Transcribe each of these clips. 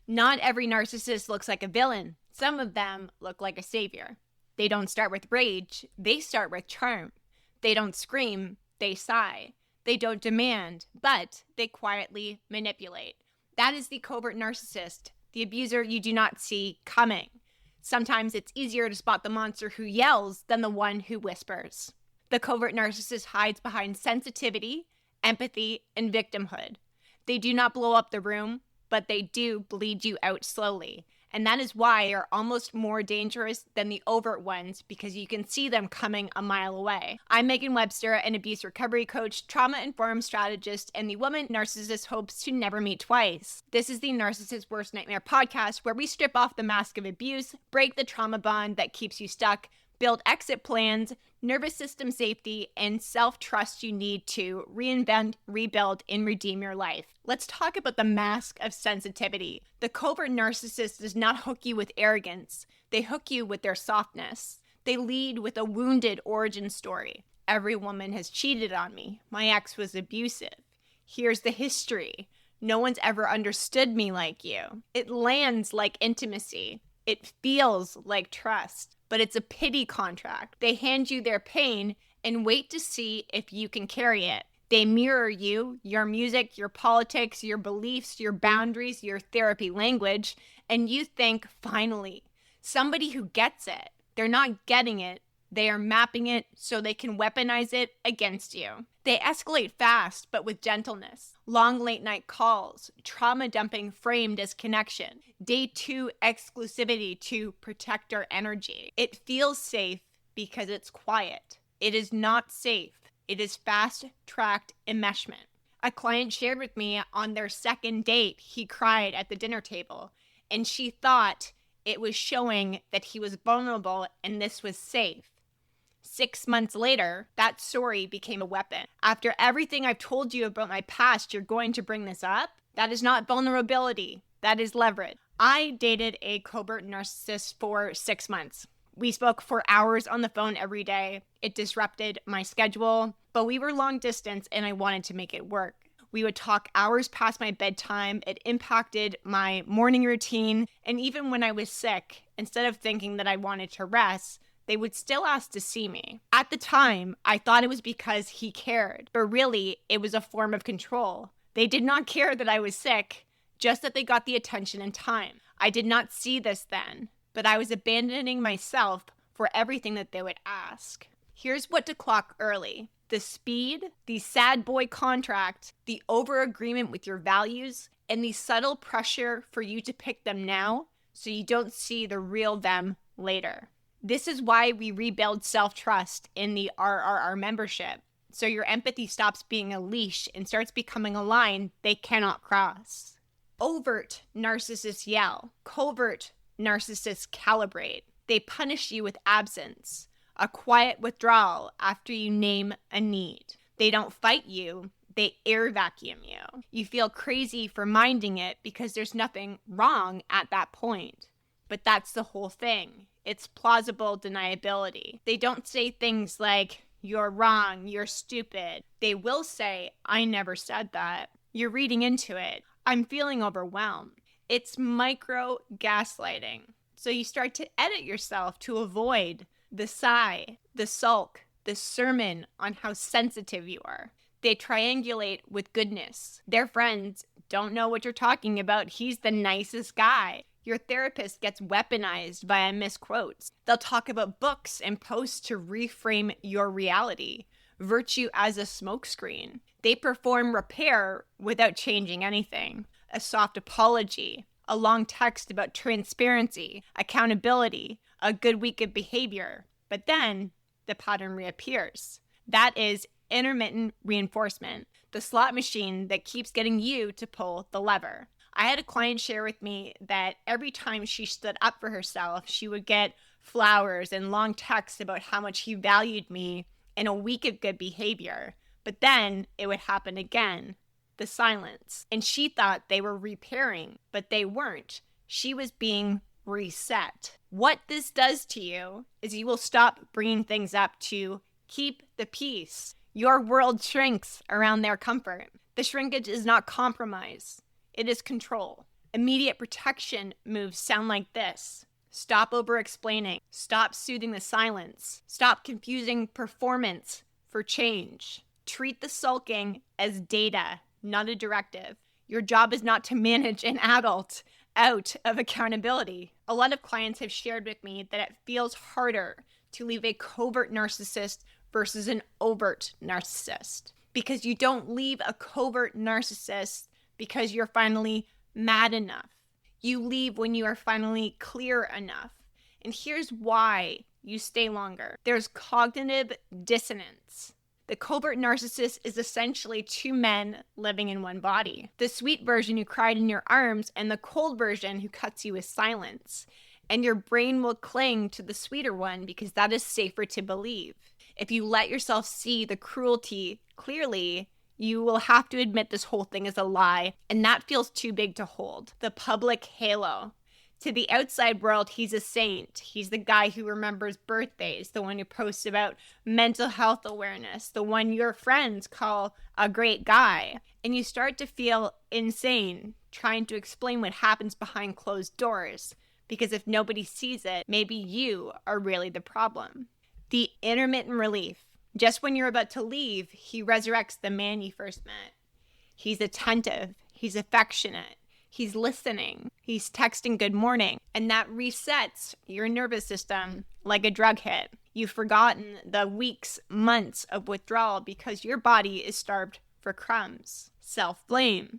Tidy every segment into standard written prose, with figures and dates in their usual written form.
Not every narcissist looks like a villain. Some of them look like a savior. They don't start with rage, they start with charm. They don't scream, they sigh. They don't demand, but they quietly manipulate. That is the covert narcissist, the abuser you do not see coming. Sometimes it's easier to spot the monster who yells than the one who whispers. The covert narcissist hides behind sensitivity, empathy, and victimhood. They do not blow up the room, but they do bleed you out slowly. And that is why they're almost more dangerous than the overt ones, because you can see them coming a mile away. I'm Megan Webster, an abuse recovery coach, trauma-informed strategist, and the woman narcissist hopes to never meet twice. This is the Narcissist's Worst Nightmare podcast, where we strip off the mask of abuse, break the trauma bond that keeps you stuck, build exit plans, nervous system safety, and self-trust you need to reinvent, rebuild, and redeem your life. Let's talk about the mask of sensitivity. The covert narcissist does not hook you with arrogance. They hook you with their softness. They lead with a wounded origin story. Every woman has cheated on me. My ex was abusive. Here's the history. No one's ever understood me like you. It lands like intimacy. It feels like trust, but it's a pity contract. They hand you their pain and wait to see if you can carry it. They mirror you, your music, your politics, your beliefs, your boundaries, your therapy language, and you think, finally, somebody who gets it. They're not getting it. They are mapping it so they can weaponize it against you. They escalate fast, but with gentleness. Long late-night calls, trauma dumping framed as connection. Day 2 exclusivity to protect our energy. It feels safe because it's quiet. It is not safe. It is fast-tracked enmeshment. A client shared with me on their second date, he cried at the dinner table, and she thought it was showing that he was vulnerable and this was safe. 6 months later, that story became a weapon. After everything I've told you about my past, you're going to bring this up? That is not vulnerability. That is leverage. I dated a covert narcissist for 6 months. We spoke for hours on the phone every day. It disrupted my schedule, but we were long distance and I wanted to make it work. We would talk hours past my bedtime. It impacted my morning routine. And even when I was sick, instead of thinking that I wanted to rest, they would still ask to see me. At the time, I thought it was because he cared, but really, it was a form of control. They did not care that I was sick, just that they got the attention and time. I did not see this then, but I was abandoning myself for everything that they would ask. Here's what to clock early. The speed, the sad boy contract, the over-agreement with your values, and the subtle pressure for you to pick them now so you don't see the real them later. This is why we rebuild self-trust in the RRR membership, so your empathy stops being a leash and starts becoming a line they cannot cross. Overt narcissists yell. Covert narcissists calibrate. They punish you with absence, a quiet withdrawal after you name a need. They don't fight you, they air vacuum you. You feel crazy for minding it because there's nothing wrong at that point. But that's the whole thing. It's plausible deniability. They don't say things like, you're wrong, you're stupid. They will say, I never said that. You're reading into it. I'm feeling overwhelmed. It's micro-gaslighting. So you start to edit yourself to avoid the sigh, the sulk, the sermon on how sensitive you are. They triangulate with goodness. Their friends don't know what you're talking about. He's the nicest guy. Your therapist gets weaponized via misquotes. They'll talk about books and posts to reframe your reality. Virtue as a smokescreen. They perform repair without changing anything. A soft apology, a long text about transparency, accountability, a good week of behavior. But then the pattern reappears. That is intermittent reinforcement, the slot machine that keeps getting you to pull the lever. I had a client share with me that every time she stood up for herself, she would get flowers and long texts about how much he valued me and a week of good behavior. But then it would happen again, the silence. And she thought they were repairing, but they weren't. She was being reset. What this does to you is you will stop bringing things up to keep the peace. Your world shrinks around their comfort. The shrinkage is not compromise. It is control. Immediate protection moves sound like this. Stop over-explaining. Stop soothing the silence. Stop confusing performance for change. Treat the sulking as data, not a directive. Your job is not to manage an adult out of accountability. A lot of clients have shared with me that it feels harder to leave a covert narcissist versus an overt narcissist, because you don't leave a covert narcissist because you're finally mad enough. You leave when you are finally clear enough. And here's why you stay longer. There's cognitive dissonance. The covert narcissist is essentially two men living in one body. The sweet version who cried in your arms and the cold version who cuts you with silence. And your brain will cling to the sweeter one because that is safer to believe. If you let yourself see the cruelty clearly, you will have to admit this whole thing is a lie, and that feels too big to hold. The public halo. To the outside world, he's a saint. He's the guy who remembers birthdays, the one who posts about mental health awareness, the one your friends call a great guy. And you start to feel insane trying to explain what happens behind closed doors, because if nobody sees it, maybe you are really the problem. The intermittent relief. Just when you're about to leave, he resurrects the man you first met. He's attentive. He's affectionate. He's listening. He's texting good morning. And that resets your nervous system like a drug hit. You've forgotten the weeks, months of withdrawal because your body is starved for crumbs. Self-blame.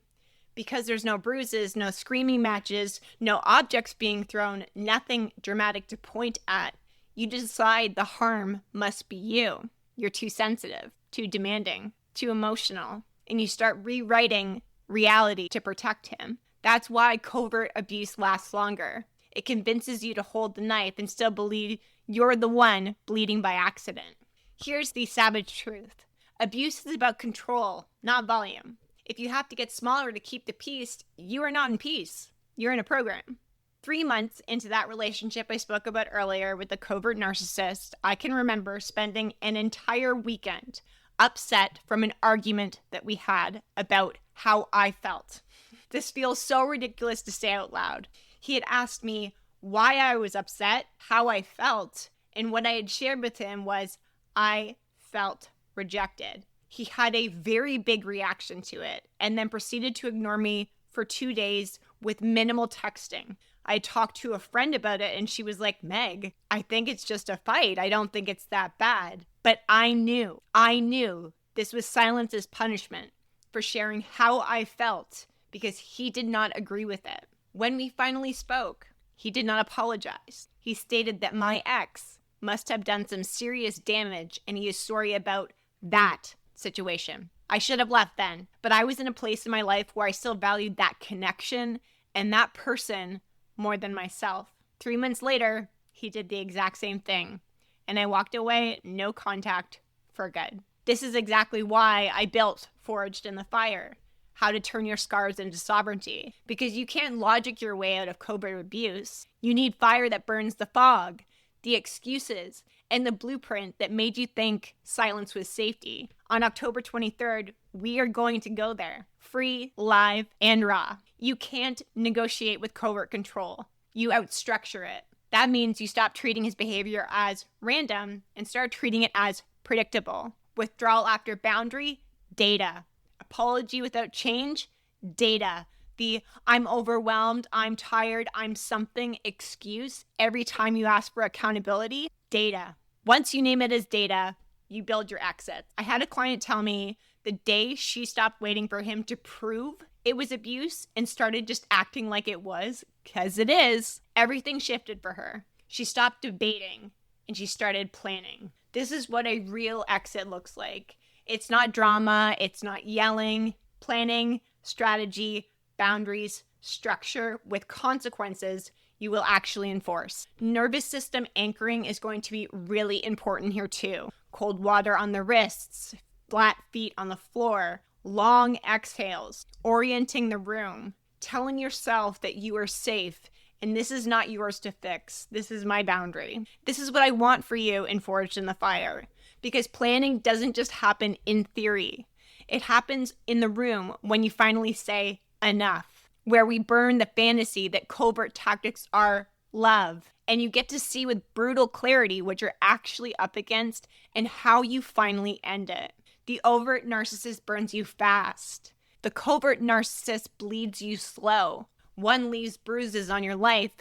Because there's no bruises, no screaming matches, no objects being thrown, nothing dramatic to point at, you decide the harm must be you. You're too sensitive, too demanding, too emotional, and you start rewriting reality to protect him. That's why covert abuse lasts longer. It convinces you to hold the knife and still believe you're the one bleeding by accident. Here's the savage truth. Abuse is about control, not volume. If you have to get smaller to keep the peace, you are not in peace. You're in a program. 3 months into that relationship I spoke about earlier with the covert narcissist, I can remember spending an entire weekend upset from an argument that we had about how I felt. This feels so ridiculous to say out loud. He had asked me why I was upset, how I felt, and what I had shared with him was I felt rejected. He had a very big reaction to it and then proceeded to ignore me for 2 days with minimal texting. I talked to a friend about it and she was like, Meg, I think it's just a fight. I don't think it's that bad. But I knew this was silence as punishment for sharing how I felt because he did not agree with it. When we finally spoke, he did not apologize. He stated that my ex must have done some serious damage and he is sorry about that situation. I should have left then, but I was in a place in my life where I still valued that connection and that person more than myself. 3 months later, he did the exact same thing, and I walked away, no contact, for good. This is exactly why I built Forged in the Fire, how to turn your scars into sovereignty, because you can't logic your way out of covert abuse. You need fire that burns the fog, the excuses, and the blueprint that made you think silence was safety. On October 23rd, we are going to go there. Free, live, and raw. You can't negotiate with covert control. You outstructure it. That means you stop treating his behavior as random and start treating it as predictable. Withdrawal after boundary, data. Apology without change, data. The I'm overwhelmed, I'm tired, I'm something excuse every time you ask for accountability, data. Once you name it as data, you build your exit. I had a client tell me the day she stopped waiting for him to prove it was abuse and started just acting like it was, because it is, everything shifted for her. She stopped debating and she started planning. This is what a real exit looks like. It's not drama, it's not yelling, planning, strategy, boundaries, structure with consequences you will actually enforce. Nervous system anchoring is going to be really important here too. Cold water on the wrists, flat feet on the floor, long exhales, orienting the room, telling yourself that you are safe and this is not yours to fix. This is my boundary. This is what I want for you in Forged in the Fire. Because planning doesn't just happen in theory. It happens in the room when you finally say enough. where we burn the fantasy that covert tactics are love. And you get to see with brutal clarity what you're actually up against and how you finally end it. The overt narcissist burns you fast. The covert narcissist bleeds you slow. One leaves bruises on your life.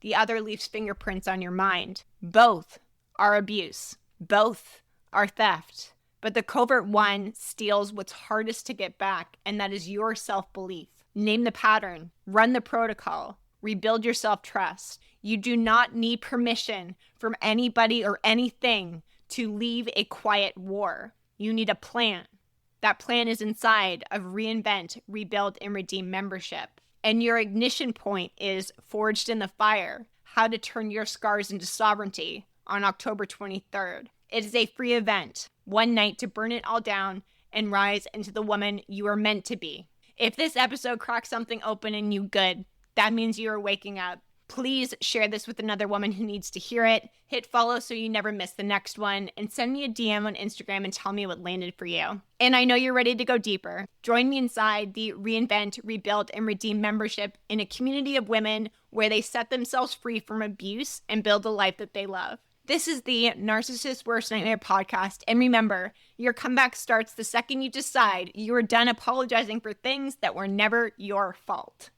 The other leaves fingerprints on your mind. Both are abuse. Both are theft. But the covert one steals what's hardest to get back, and that is your self-belief. Name the pattern. Run the protocol. Rebuild your self-trust. You do not need permission from anybody or anything to leave a quiet war. You need a plan. That plan is inside of Reinvent, Rebuild, and Redeem membership. And your ignition point is Forged in the Fire, How to Turn Your Scars into Sovereignty on October 23rd. It is a free event, one night to burn it all down and rise into the woman you are meant to be. If this episode cracks something open in you good, that means you are waking up. Please share this with another woman who needs to hear it. Hit follow so you never miss the next one, and send me a DM on Instagram and tell me what landed for you. And I know you're ready to go deeper. Join me inside the Reinvent, Rebuild, and Redeem membership in a community of women where they set themselves free from abuse and build a life that they love. This is the Narcissist Worst Nightmare podcast, and remember, your comeback starts the second you decide you are done apologizing for things that were never your fault.